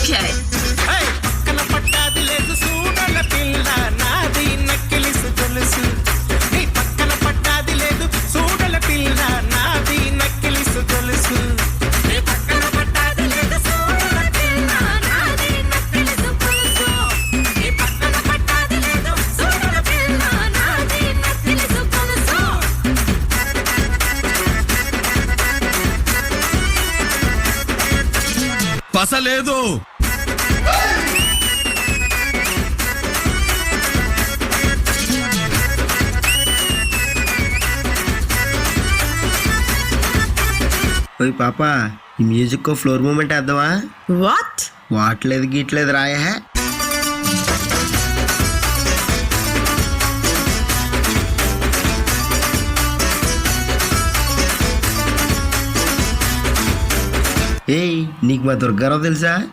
Okay. పక్కన పట్టాది లేదు సూడల పిల్ల నాది నక్కిలిసు గొలుసు నీ పక్కన పట్టాది లేదు సూడల పిల్ల నాది నక్కిలిసు గొలుసు నీ పక్కన పట్టాది లేదు సూడల పిల్ల నాది నక్కిలిసు గొలుసు నీ పక్కన పట్టాది లేదు సూడల పిల్ల నాది నక్కిలిసు గొలుసు పసలేదు. ఓయ్ పాపా ఈ మ్యూజిక్ ఫ్లోర్ మూమెంట్ వేద్దామా? What? వాట్లేదు గీట్లేదు రాయా. ఏయ్ నీకు మా దుర్గారావు తెలుసా?